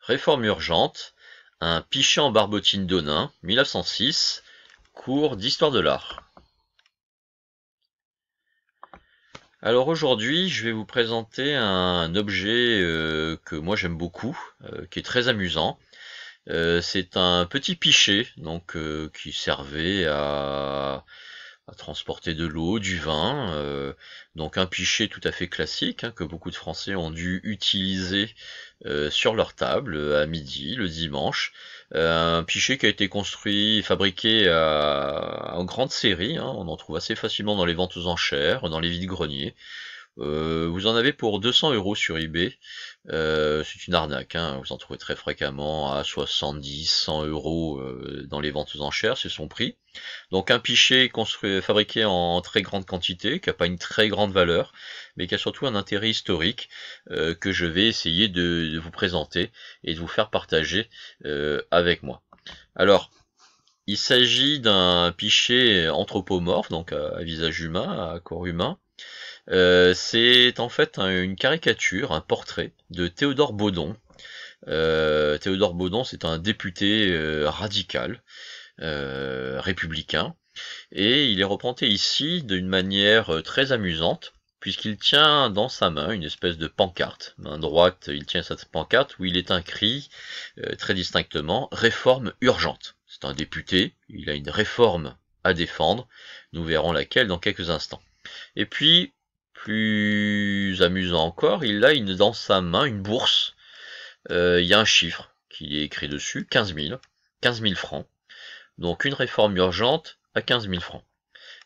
Réforme urgente, un Pichet en barbotine d'Onin, 1906, cours d'histoire de l'art. Alors aujourd'hui, je vais vous présenter un objet que moi j'aime beaucoup, qui est très amusant. C'est un petit pichet, donc qui servait à transporter de l'eau, du vin, donc un pichet tout à fait classique, que beaucoup de Français ont dû utiliser sur leur table à midi, le dimanche. Un pichet qui a été construit et fabriqué en grande série, on en trouve assez facilement dans les ventes aux enchères, dans les vides-greniers. Vous en avez pour 200 € sur eBay. C'est une arnaque, vous en trouvez très fréquemment à 70, 100 € dans les ventes aux enchères, c'est son prix. Donc un pichet fabriqué en très grande quantité, qui n'a pas une très grande valeur, mais qui a surtout un intérêt historique que je vais essayer de vous présenter et de vous faire partager avec moi. Alors, il s'agit d'un pichet anthropomorphe, donc à visage humain, à corps humain. C'est en fait une caricature, un portrait de Théodore Baudon. Théodore Baudon, c'est un député radical, républicain, et il est représenté ici d'une manière très amusante, puisqu'il tient dans sa main une espèce de pancarte. Main droite, il tient cette pancarte où il est inscrit très distinctement réforme urgente. C'est un député, il a une réforme à défendre, nous verrons laquelle dans quelques instants. Et puis, plus amusant encore, il a dans sa main une bourse. Il y a un chiffre qui est écrit dessus, 15 000. 15 000 francs. Donc une réforme urgente à 15 000 francs.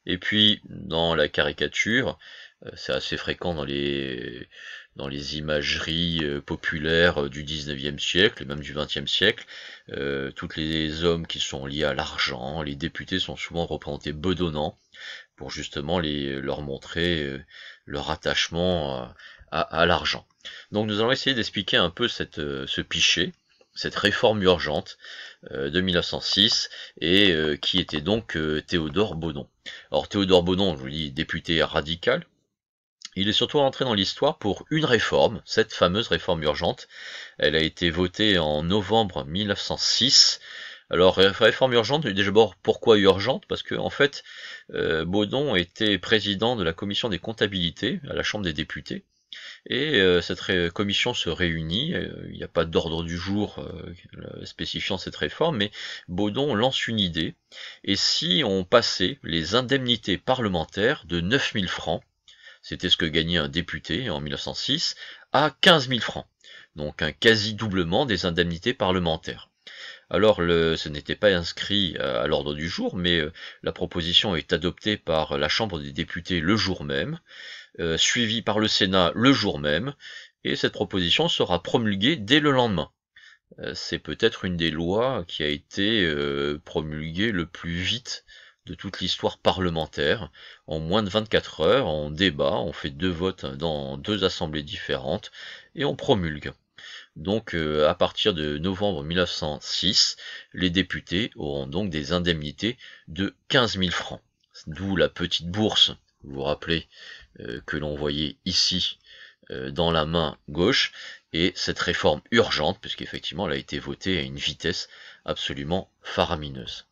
Et puis, dans la caricature, c'est assez fréquent dans les imageries populaires du 19e siècle, et même du 20e siècle, tous les hommes qui sont liés à l'argent, les députés sont souvent représentés bedonnants, pour justement leur montrer leur attachement à l'argent. Donc nous allons essayer d'expliquer un peu ce pichet, cette réforme urgente de 1906, et qui était donc Théodore Baudon. Alors Théodore Baudon, je vous dis, député radical, il est surtout entré dans l'histoire pour une réforme, cette fameuse réforme urgente. Elle a été votée en novembre 1906. Alors, réforme urgente, déjà d'abord, pourquoi urgente? Parce que, en fait, Baudon était président de la commission des comptabilités à la Chambre des députés. Et cette commission se réunit, il n'y a pas d'ordre du jour spécifiant cette réforme, mais Baudon lance une idée. Et si on passait les indemnités parlementaires de 9 000 francs, c'était ce que gagnait un député en 1906, à 15 000 francs. Donc un quasi-doublement des indemnités parlementaires. Alors ce n'était pas inscrit à l'ordre du jour, mais la proposition est adoptée par la Chambre des députés le jour même, suivie par le Sénat le jour même, et cette proposition sera promulguée dès le lendemain. C'est peut-être une des lois qui a été promulguée le plus vite de toute l'histoire parlementaire. En moins de 24 heures, on débat, on fait 2 votes dans 2 assemblées différentes, et on promulgue. Donc à partir de novembre 1906, les députés auront donc des indemnités de 15 000 francs. D'où la petite bourse, vous vous rappelez, que l'on voyait ici dans la main gauche, et cette réforme urgente, puisqu'effectivement elle a été votée à une vitesse absolument faramineuse.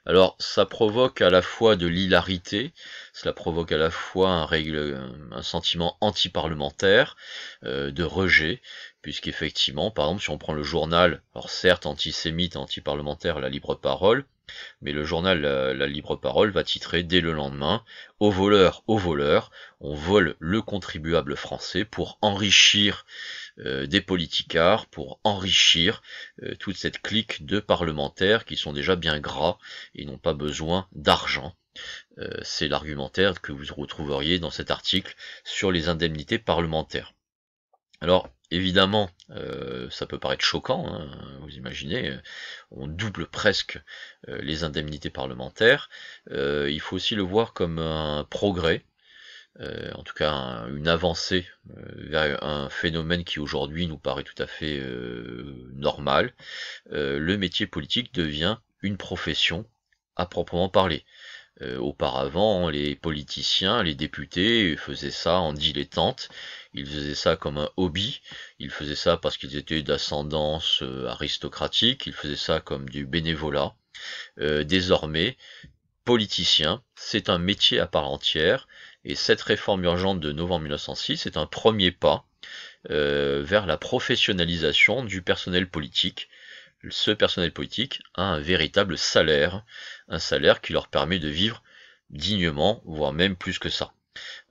Alors ça provoque à la fois de l'hilarité, cela provoque à la fois un sentiment anti-parlementaire, de rejet, puisqu'effectivement, par exemple, si on prend le journal, alors certes antisémite, anti-parlementaire, La Libre Parole, mais le journal La Libre Parole va titrer dès le lendemain au voleur, on vole le contribuable français pour enrichir des politicards, pour enrichir toute cette clique de parlementaires qui sont déjà bien gras et n'ont pas besoin d'argent. C'est l'argumentaire que vous retrouveriez dans cet article sur les indemnités parlementaires. Alors, évidemment, ça peut paraître choquant, vous imaginez, on double presque les indemnités parlementaires. Il faut aussi le voir comme un progrès, en tout cas une avancée vers un phénomène qui aujourd'hui nous paraît tout à fait normal. Le métier politique devient une profession à proprement parler. Auparavant, les politiciens, les députés faisaient ça en dilettante, ils faisaient ça comme un hobby, ils faisaient ça parce qu'ils étaient d'ascendance aristocratique, ils faisaient ça comme du bénévolat. Désormais, politicien, c'est un métier à part entière, et cette réforme urgente de novembre 1906 est un premier pas vers la professionnalisation du personnel politique. Ce personnel politique a un véritable salaire, un salaire qui leur permet de vivre dignement, voire même plus que ça.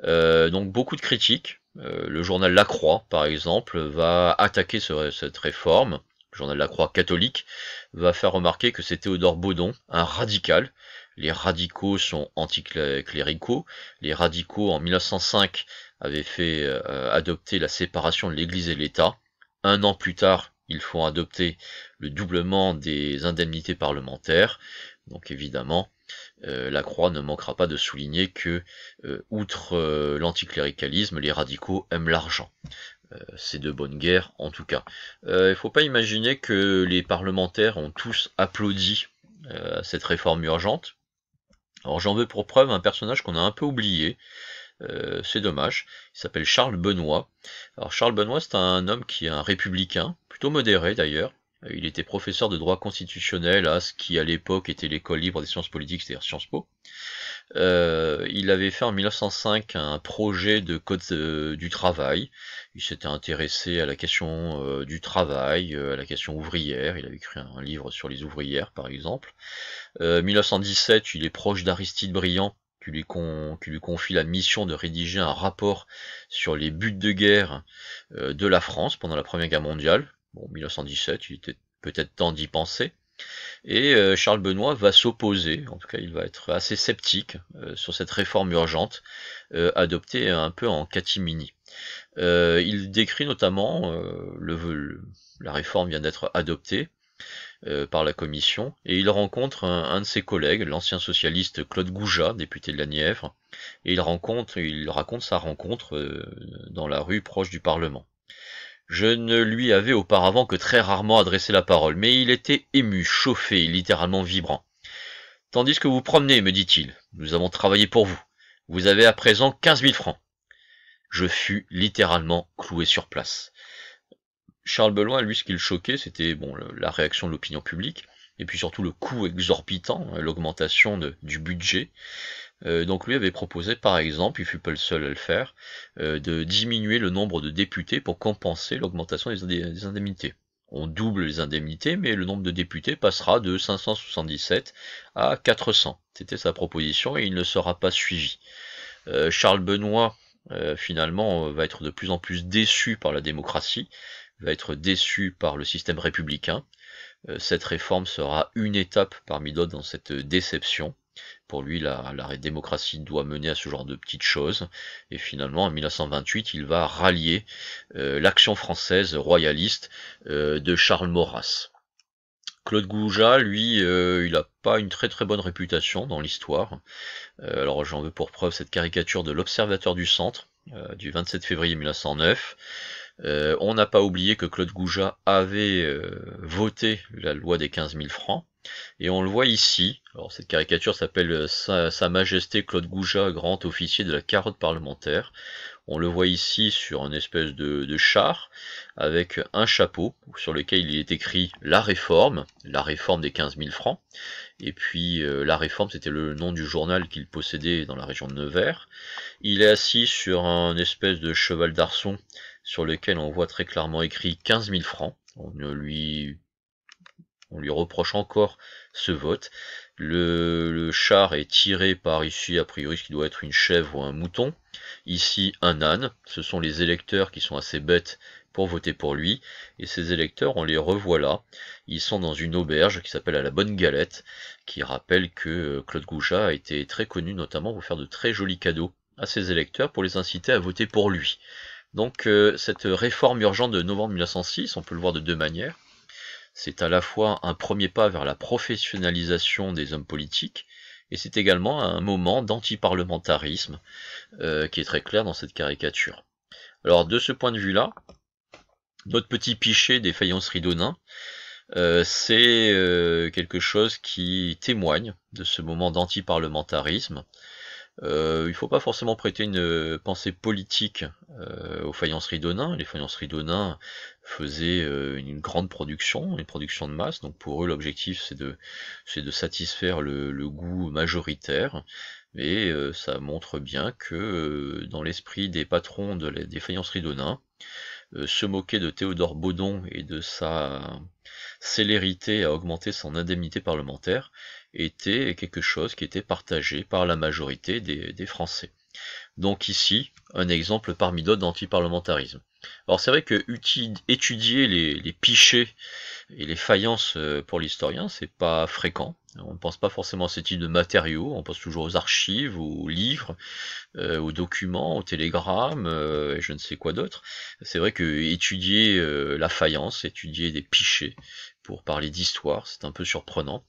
Donc beaucoup de critiques. Le journal La Croix, par exemple, va attaquer cette réforme. Le journal La Croix catholique va faire remarquer que c'est Théodore Baudon, un radical. Les radicaux sont anticléricaux. Les radicaux, en 1905, avaient fait adopter la séparation de l'Église et l'État. Un an plus tard, ils font adopter le doublement des indemnités parlementaires. Donc évidemment, la Croix ne manquera pas de souligner que, outre l'anticléricalisme, les radicaux aiment l'argent. C'est de bonne guerre en tout cas. Il ne faut pas imaginer que les parlementaires ont tous applaudi cette réforme urgente. Alors j'en veux pour preuve un personnage qu'on a un peu oublié, c'est dommage, il s'appelle Charles Benoît. Alors Charles Benoît, c'est un homme qui est un républicain, plutôt modéré d'ailleurs. Il était professeur de droit constitutionnel à ce qui à l'époque était l'école libre des sciences politiques, c'est-à-dire Sciences Po. Il avait fait en 1905 un projet de code du travail. Il s'était intéressé à la question du travail, à la question ouvrière. Il avait écrit un livre sur les ouvrières, par exemple. 1917, il est proche d'Aristide Briand, qui lui confie la mission de rédiger un rapport sur les buts de guerre de la France pendant la Première Guerre mondiale. Bon, 1917, il était peut-être temps d'y penser. Et Charles Benoît va s'opposer, en tout cas il va être assez sceptique sur cette réforme urgente, adoptée un peu en catimini. Il décrit notamment, la réforme vient d'être adoptée par la commission, et il rencontre un de ses collègues, l'ancien socialiste Claude Gouja, député de la Nièvre, et il raconte sa rencontre dans la rue proche du Parlement. Je ne lui avais auparavant que très rarement adressé la parole, mais il était ému, chauffé, littéralement vibrant. Tandis que vous promenez, me dit-il, nous avons travaillé pour vous. Vous avez à présent 15 000 francs. Je fus littéralement cloué sur place. Charles Benoît, lui, ce qui le choquait, c'était bon, la réaction de l'opinion publique, et puis surtout le coût exorbitant, l'augmentation du budget. Donc lui avait proposé par exemple, il fut pas le seul à le faire, de diminuer le nombre de députés pour compenser l'augmentation des indemnités. On double les indemnités, mais le nombre de députés passera de 577 à 400. C'était sa proposition et il ne sera pas suivi. Charles Benoît, finalement, va être de plus en plus déçu par la démocratie, va être déçu par le système républicain. Cette réforme sera une étape parmi d'autres dans cette déception. Pour lui, la démocratie doit mener à ce genre de petites choses. Et finalement, en 1928, il va rallier l'action française royaliste de Charles Maurras. Claude Gouja, lui, il n'a pas une très très bonne réputation dans l'histoire. Alors j'en veux pour preuve cette caricature de l'Observateur du Centre du 27 février 1909. On n'a pas oublié que Claude Gouja avait voté la loi des 15 000 francs. Et on le voit ici, alors cette caricature s'appelle Sa Majesté Claude Gouja, grand officier de la carotte parlementaire. On le voit ici sur une espèce de char, avec un chapeau, sur lequel il est écrit la réforme des 15 000 francs. Et puis la réforme, c'était le nom du journal qu'il possédait dans la région de Nevers. Il est assis sur un espèce de cheval d'arçon, sur lequel on voit très clairement écrit 15 000 francs. On lui reproche encore ce vote. Le char est tiré par ici, a priori, ce qui doit être une chèvre ou un mouton. Ici, un âne. Ce sont les électeurs qui sont assez bêtes pour voter pour lui. Et ces électeurs, on les revoit là. Ils sont dans une auberge qui s'appelle à la Bonne Galette, qui rappelle que Claude Gouja a été très connu notamment pour faire de très jolis cadeaux à ses électeurs pour les inciter à voter pour lui. Donc cette réforme urgente de novembre 1906, on peut le voir de deux manières. C'est à la fois un premier pas vers la professionnalisation des hommes politiques, et c'est également un moment d'antiparlementarisme qui est très clair dans cette caricature. Alors de ce point de vue-là, notre petit pichet des faïenceries d'Onin, C'est quelque chose qui témoigne de ce moment d'anti-parlementarisme. Il ne faut pas forcément prêter une pensée politique aux faïenceries d'Onin. Les faïenceries d'Onin faisaient une grande production, une production de masse. Donc pour eux, l'objectif c'est de satisfaire le goût majoritaire. Mais ça montre bien que dans l'esprit des patrons des faïenceries d'Onin, se moquer de Théodore Baudon et de sa célérité à augmenter son indemnité parlementaire était quelque chose qui était partagé par la majorité des Français. Donc ici, un exemple parmi d'autres d'antiparlementarisme. Alors c'est vrai que étudier les pichets et les faïences pour l'historien, c'est pas fréquent. On ne pense pas forcément à ce type de matériaux, on pense toujours aux archives, aux livres, aux documents, aux télégrammes, et je ne sais quoi d'autre. C'est vrai que étudier la faïence, étudier des pichets pour parler d'histoire, c'est un peu surprenant,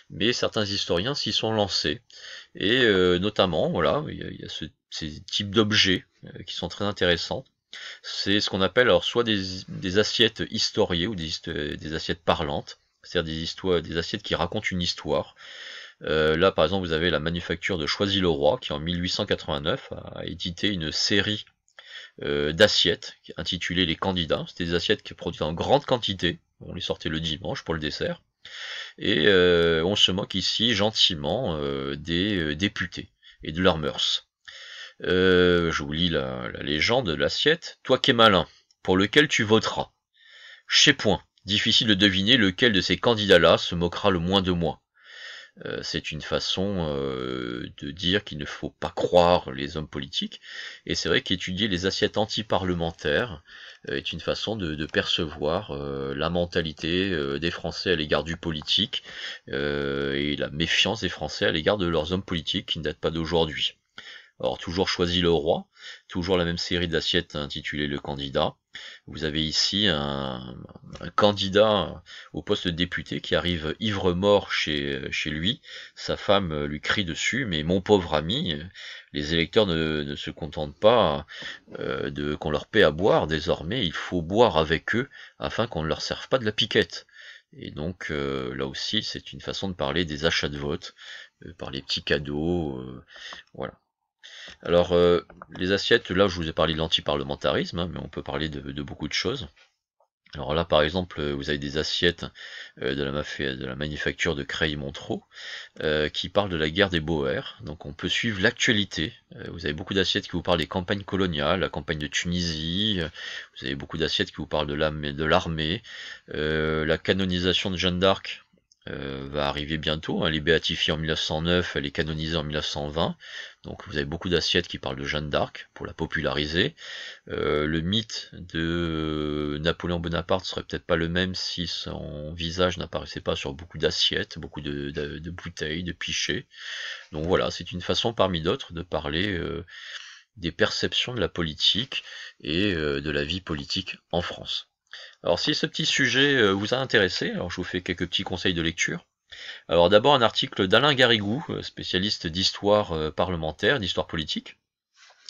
mais certains historiens s'y sont lancés, et notamment, voilà, il y a ces types d'objets qui sont très intéressants. C'est ce qu'on appelle alors soit des assiettes historiées ou des assiettes parlantes, c'est-à-dire des assiettes qui racontent une histoire. Là, par exemple, vous avez la manufacture de Choisy-le-Roi qui, en 1889, a édité une série d'assiettes intitulées Les Candidats. C'était des assiettes qui produisaient en grande quantité. On les sortait le dimanche pour le dessert. Et on se moque ici gentiment des députés et de leurs mœurs. Je vous lis la légende de l'assiette. Toi qui es malin, pour lequel tu voteras? Je sais point. Difficile de deviner lequel de ces candidats-là se moquera le moins de moi. C'est une façon de dire qu'il ne faut pas croire les hommes politiques, et c'est vrai qu'étudier les assiettes anti-parlementaires est une façon de percevoir la mentalité des Français à l'égard du politique, et la méfiance des Français à l'égard de leurs hommes politiques qui ne datent pas d'aujourd'hui. Alors toujours Choisy-le-Roi, toujours la même série d'assiettes intitulée Le Candidat. Vous avez ici un candidat au poste de député qui arrive ivre-mort chez lui. Sa femme lui crie dessus, mais mon pauvre ami, les électeurs ne se contentent pas de qu'on leur paie à boire, désormais il faut boire avec eux afin qu'on ne leur serve pas de la piquette. Et donc là aussi c'est une façon de parler des achats de vote, par les petits cadeaux, voilà. Alors, les assiettes, là je vous ai parlé de l'antiparlementarisme, hein, mais on peut parler de beaucoup de choses. Alors là, par exemple, vous avez des assiettes de la manufacture de Creil-Montreux qui parlent de la guerre des Boers. Donc on peut suivre l'actualité. Vous avez beaucoup d'assiettes qui vous parlent des campagnes coloniales, la campagne de Tunisie. Vous avez beaucoup d'assiettes qui vous parlent de l'armée. La canonisation de Jeanne d'Arc va arriver bientôt. Elle est béatifiée en 1909, elle est canonisée en 1920. Donc vous avez beaucoup d'assiettes qui parlent de Jeanne d'Arc pour la populariser. Le mythe de Napoléon Bonaparte serait peut-être pas le même si son visage n'apparaissait pas sur beaucoup d'assiettes, beaucoup de bouteilles, de pichets. Donc voilà, c'est une façon parmi d'autres de parler des perceptions de la politique et de la vie politique en France. Alors si ce petit sujet vous a intéressé, alors je vous fais quelques petits conseils de lecture. Alors d'abord un article d'Alain Garrigou, spécialiste d'histoire parlementaire, d'histoire politique.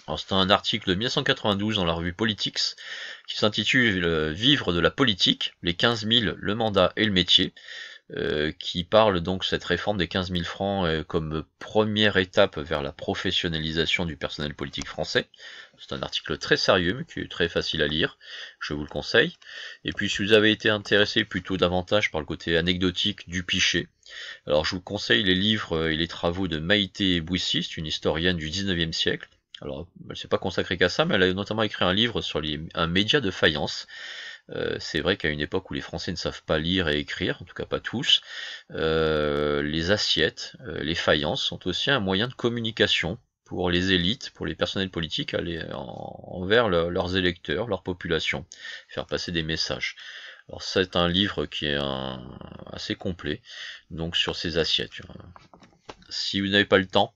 Alors c'est un article de 1992 dans la revue Politics qui s'intitule Vivre de la politique, les 15 000, le mandat et le métier, qui parle donc de cette réforme des 15 000 francs comme première étape vers la professionnalisation du personnel politique français. C'est un article très sérieux mais qui est très facile à lire, je vous le conseille. Et puis si vous avez été intéressé plutôt davantage par le côté anecdotique du pichet, alors je vous conseille les livres et les travaux de Maïté Bouissy, une historienne du 19e siècle. Alors elle ne s'est pas consacrée qu'à ça, mais elle a notamment écrit un livre sur un média de faïence. C'est vrai qu'à une époque où les Français ne savent pas lire et écrire, en tout cas pas tous, les assiettes, les faïences sont aussi un moyen de communication pour les élites, pour les personnels politiques, envers leurs électeurs, leur population, faire passer des messages. Alors c'est un livre qui est assez complet, donc sur ces assiettes. Si vous n'avez pas le temps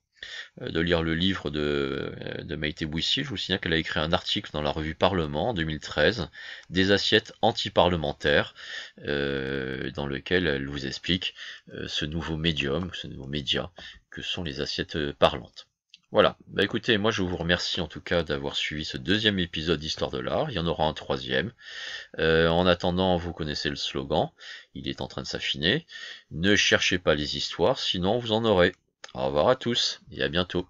de lire le livre de Maïté Bouissy, je vous signale qu'elle a écrit un article dans la revue Parlement en 2013, des assiettes anti-parlementaires, dans lequel elle vous explique ce nouveau médium, ce nouveau média, que sont les assiettes parlantes. Voilà, bah écoutez, moi je vous remercie en tout cas d'avoir suivi ce deuxième épisode d'Histoire de l'Art, il y en aura un troisième. En attendant, vous connaissez le slogan, il est en train de s'affiner. Ne cherchez pas les histoires, sinon vous en aurez. Au revoir à tous et à bientôt.